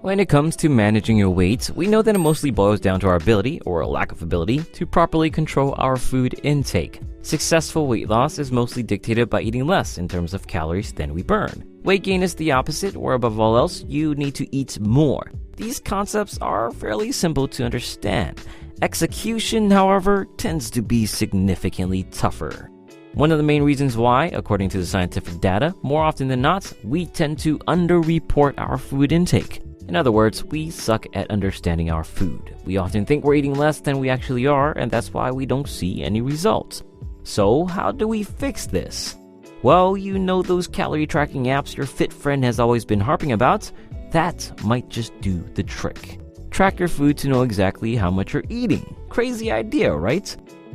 When it comes to managing your weight, we know that it mostly boils down to our ability, or a lack of ability, to properly control our food intake. Successful weight loss is mostly dictated by eating less in terms of calories than we burn. Weight gain is the opposite, where above all else, you need to eat more. These concepts are fairly simple to understand. Execution, however, tends to be significantly tougher. One of the main reasons why, according to the scientific data, more often than not, we tend to underreport our food intake. In other words, we suck at understanding our food. We often think we're eating less than we actually are, and that's why we don't see any results. So, how do we fix this? Well, you know those calorie tracking apps your fit friend has always been harping about? That might just do the trick. Track your food to know exactly how much you're eating. Crazy idea, right?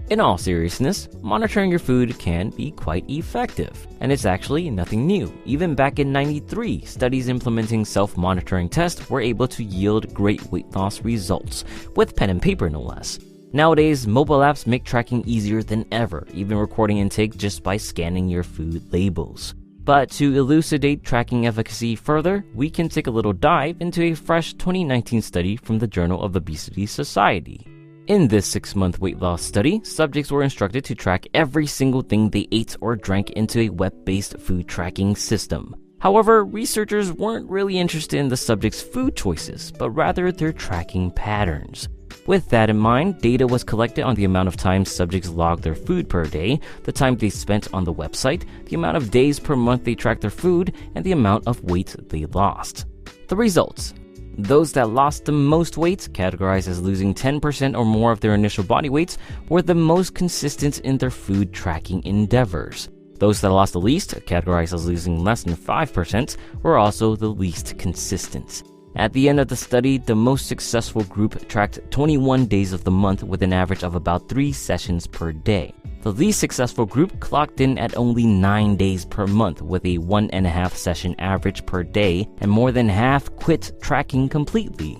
In all seriousness, monitoring your food can be quite effective, and it's actually nothing new. Even back in '93, studies implementing self-monitoring tests were able to yield great weight loss results, with pen and paper no less. Nowadays, mobile apps make tracking easier than ever, even recording intake just by scanning your food labels. But to elucidate tracking efficacy further, we can take a little dive into a fresh 2019 study from the Journal of Obesity Society. In this 6-month weight loss study, subjects were instructed to track every single thing they ate or drank into a web-based food tracking system. However, researchers weren't really interested in the subjects' food choices, but rather their tracking patterns. With that in mind, data was collected on the amount of time subjects logged their food per day, the time they spent on the website, the amount of days per month they tracked their food, and the amount of weight they lost. The results. Those that lost the most weight, categorized as losing 10% or more of their initial body weight, were the most consistent in their food tracking endeavors. Those that lost the least, categorized as losing less than 5%, were also the least consistent. At the end of the study, the most successful group tracked 21 days of the month with an average of about 3 sessions per day. The least successful group clocked in at only 9 days per month with a 1.5 session average per day, and more than half quit tracking completely.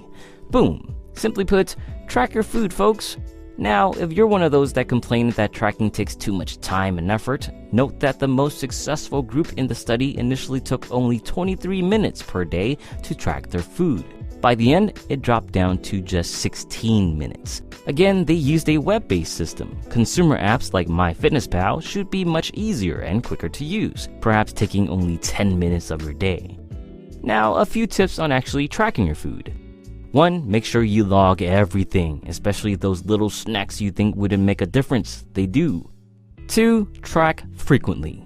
Boom. Simply put, track your food, folks. Now, if you're one of those that complain that tracking takes too much time and effort, note that the most successful group in the study initially took only 23 minutes per day to track their food. By the end, it dropped down to just 16 minutes. Again, they used a web-based system. Consumer apps like MyFitnessPal should be much easier and quicker to use, perhaps taking only 10 minutes of your day. Now, a few tips on actually tracking your food. 1. Make sure you log everything, especially those little snacks you think wouldn't make a difference. They do. 2. Track frequently.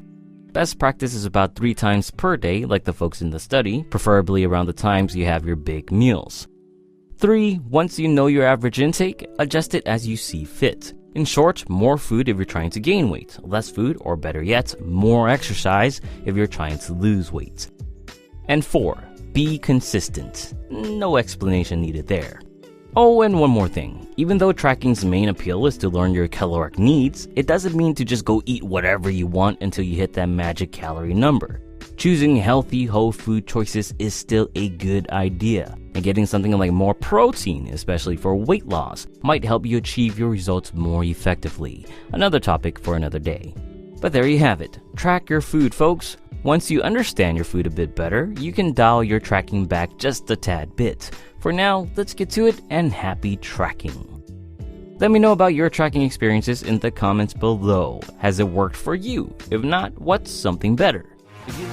Best practice is about 3 times per day, like the folks in the study, preferably around the times you have your big meals. 3. Once you know your average intake, adjust it as you see fit. In short, more food if you're trying to gain weight, less food, or better yet, more exercise if you're trying to lose weight. And 4. Be consistent. No explanation needed there. Oh, and one more thing. Even though tracking's main appeal is to learn your caloric needs, it doesn't mean to just go eat whatever you want until you hit that magic calorie number. Choosing healthy whole food choices is still a good idea, and getting something like more protein, especially for weight loss, might help you achieve your results more effectively. Another topic for another day. But there you have it. Track your food, folks. Once you understand your food a bit better, you can dial your tracking back just a tad bit. For now, let's get to it, and happy tracking. Let me know about your tracking experiences in the comments below. Has it worked for you? If not, what's something better? If you